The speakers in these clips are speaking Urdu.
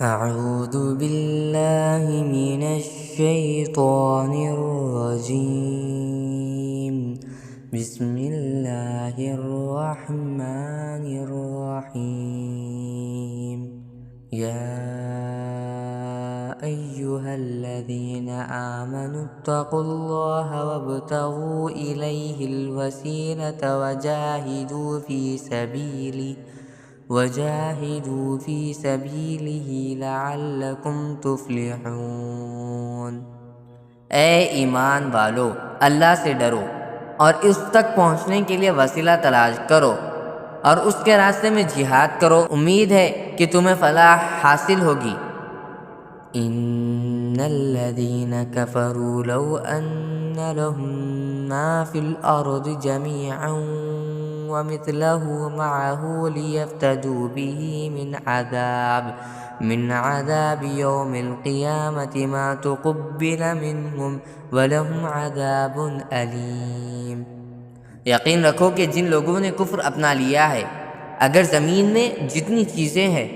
أعوذ بالله من الشيطان الرجيم بسم الله الرحمن الرحيم يا أيها الذين آمنوا اتقوا الله وابتغوا إليه الوسيلة وجاهدوا في سبيله لعلكم تفلحون۔ اے ایمان والو، اللہ سے ڈرو اور اس تک پہنچنے کے لیے وسیلہ تلاش کرو اور اس کے راستے میں جہاد کرو، امید ہے کہ تمہیں فلاح حاصل ہوگی۔ ان الذين كفروا لو ان لهم ما في الارض جميعا ومثله معه ليفتدوا به من عذاب يوم القيامة ما تقبل منهم ولهم عذاب أليم۔ یقین رکھو کہ جن لوگوں نے کفر اپنا لیا ہے، اگر زمین میں جتنی چیزیں ہیں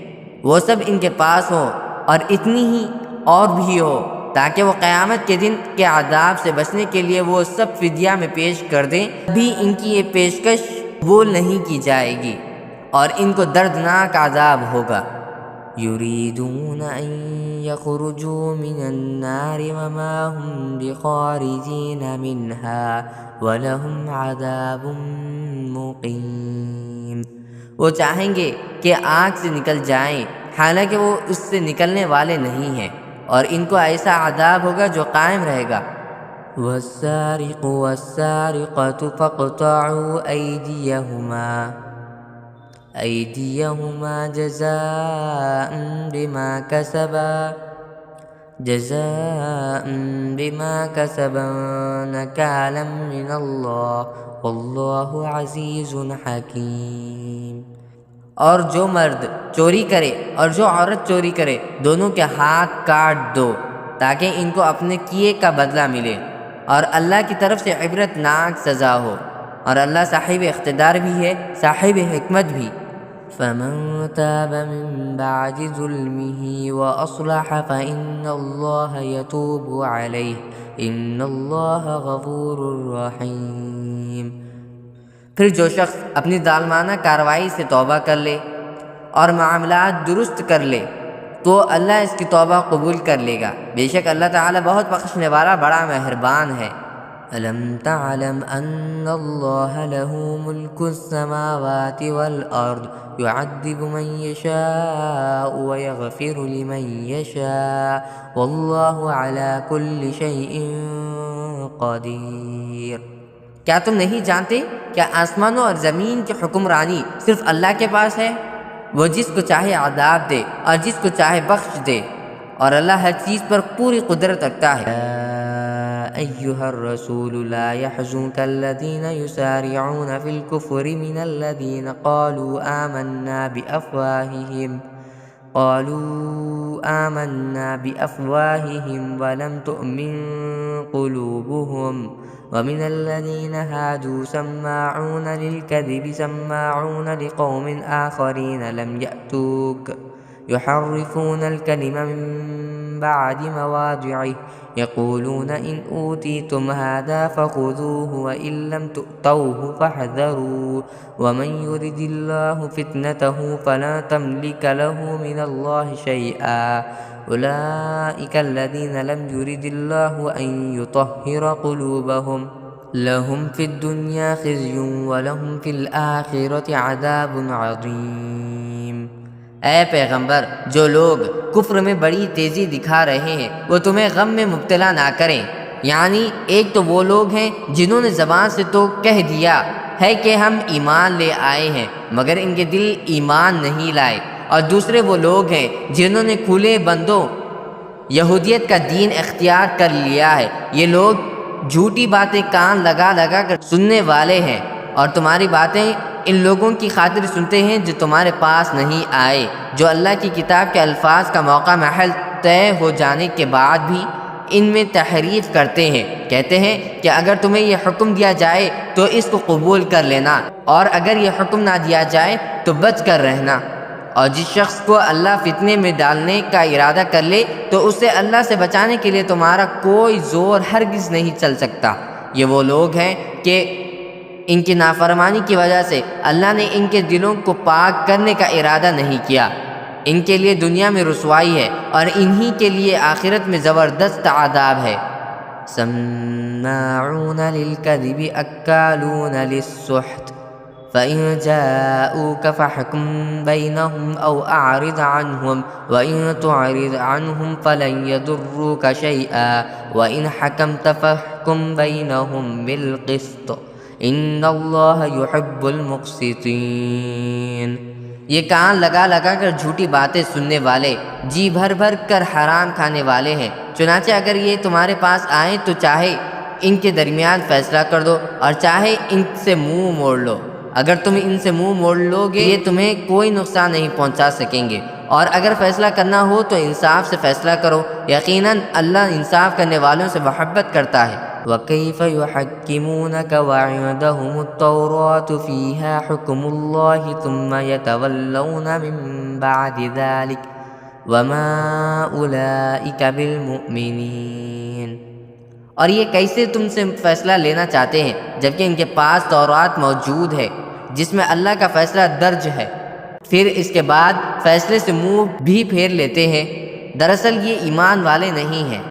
وہ سب ان کے پاس ہوں اور اتنی ہی اور بھی ہو، تاکہ وہ قیامت کے دن کے عذاب سے بچنے کے لیے وہ سب فدیہ میں پیش کر دیں، بھی ان کی یہ پیشکش قبول نہیں کی جائے گی اور ان کو دردناک عذاب ہوگا۔ یریدون ان یخرجوا من النار وما هم بخارجین منها ولهم عذاب مقیم۔ وہ چاہیں گے کہ آگ سے نکل جائیں، حالانکہ وہ اس سے نکلنے والے نہیں ہیں، اور ان کو ایسا عذاب ہوگا جو قائم رہے گا۔ والسارق والسارقة فاقطعوا أيديهما جزاء بما كسبا نكالا من الله والله عزيز حكيم۔ اور جو مرد چوری کرے اور جو عورت چوری کرے، دونوں کے ہاتھ کاٹ دو تاکہ ان کو اپنے کیے کا بدلہ ملے، اور اللہ کی طرف سے عبرت ناک سزا ہو، اور اللہ صاحب اقتدار بھی ہے، صاحب حکمت بھی۔ فمن تاب من بعد ظلمه وأصلح فإن الله يتوب عليه إن الله غفور رحيم۔ پھر جو شخص اپنی ظالمانہ کارروائی سے توبہ کر لے اور معاملات درست کر لے تو اللہ اس کی توبہ قبول کر لے گا، بے شک اللہ تعالی بہت بخشنے والا بڑا مہربان ہے۔ ألم تعلم أن الله له ملك السماوات والأرض يعذب من يشاء ويغفر لمن يشاء والله على كل شيء قدير۔ کیا تم نہیں جانتے کہ آسمانوں اور زمین کی حکمرانی صرف اللہ کے پاس ہے؟ وہ جس کو چاہے عذاب دے اور جس کو چاہے بخش دے، اور اللہ ہر چیز پر پوری قدرت رکھتا ہے۔ أيها الرسول لا يحزنك الذين يسارعون في الكفر من الذين قالوا آمنا بأفواههم ولم تؤمن قلوبهم ومن الذين هادوا سماعون للكذب سماعون لقوم آخرين لم يأتوك يحرفون الكلم من بعد مواضعه يقولون إن أوتيتم هذا فخذوه وإن لم تؤتوه فاحذروا ومن يرد الله فتنته فلا تملك له من الله شيئا أولئك الذين لم يرد الله أن يطهر قلوبهم لهم في الدنيا خزي ولهم في الآخرة عذاب عظيم۔ اے پیغمبر، جو لوگ کفر میں بڑی تیزی دکھا رہے ہیں وہ تمہیں غم میں مبتلا نہ کریں، یعنی ایک تو وہ لوگ ہیں جنہوں نے زبان سے تو کہہ دیا ہے کہ ہم ایمان لے آئے ہیں مگر ان کے دل ایمان نہیں لائے، اور دوسرے وہ لوگ ہیں جنہوں نے کھلے بندوں یہودیت کا دین اختیار کر لیا ہے۔ یہ لوگ جھوٹی باتیں کان لگا لگا کر سننے والے ہیں، اور تمہاری باتیں ان لوگوں کی خاطر سنتے ہیں جو تمہارے پاس نہیں آئے، جو اللہ کی کتاب کے الفاظ کا موقع محل طے ہو جانے کے بعد بھی ان میں تحریف کرتے ہیں، کہتے ہیں کہ اگر تمہیں یہ حکم دیا جائے تو اس کو قبول کر لینا، اور اگر یہ حکم نہ دیا جائے تو بچ کر رہنا، اور جس شخص کو اللہ فتنے میں ڈالنے کا ارادہ کر لے تو اسے اللہ سے بچانے کے لیے تمہارا کوئی زور ہرگز نہیں چل سکتا۔ یہ وہ لوگ ہیں کہ ان کی نافرمانی کی وجہ سے اللہ نے ان کے دلوں کو پاک کرنے کا ارادہ نہیں کیا۔ ان کے لیے دنیا میں رسوائی ہے اور انہی کے لیے آخرت میں زبردست عذاب ہے۔ سماعون للکذب اکالون للسحت فإن جاءوك فاحكم بينهم أو أعرض عنهم وإن تعرض عنهم فلن يضروك شيئا وإن حكمت فاحكم بينهم بالقسط إن الله يحب المقسطين۔ یہ کان لگا لگا کر جھوٹی باتیں سننے والے، جی بھر بھر کر حرام کھانے والے ہیں، چنانچہ اگر یہ تمہارے پاس آئیں تو چاہے ان کے درمیان فیصلہ کر دو اور چاہے ان سے منہ موڑ لو۔ اگر تم ان سے منہ موڑ لو گے یہ تمہیں کوئی نقصان نہیں پہنچا سکیں گے، اور اگر فیصلہ کرنا ہو تو انصاف سے فیصلہ کرو، یقیناً اللہ انصاف کرنے والوں سے محبت کرتا ہے۔ وَكَيْفَ يُحَكِّمُونَكَ وَعِندَهُمُ التَّوْرَاةُ فِيهَا حُكْمُ اللَّهِ ثُمَّ يَتَوَلَّوْنَ مِن بَعْدِ ذَلِكَ وَمَا أُولَئِكَ بِالْمُؤْمِنِينَ۔ اور یہ کیسے تم سے فیصلہ لینا چاہتے ہیں جبکہ ان کے پاس تورات موجود ہے جس میں اللہ کا فیصلہ درج ہے، پھر اس کے بعد فیصلے سے منہ بھی پھیر لیتے ہیں؟ دراصل یہ ایمان والے نہیں ہیں۔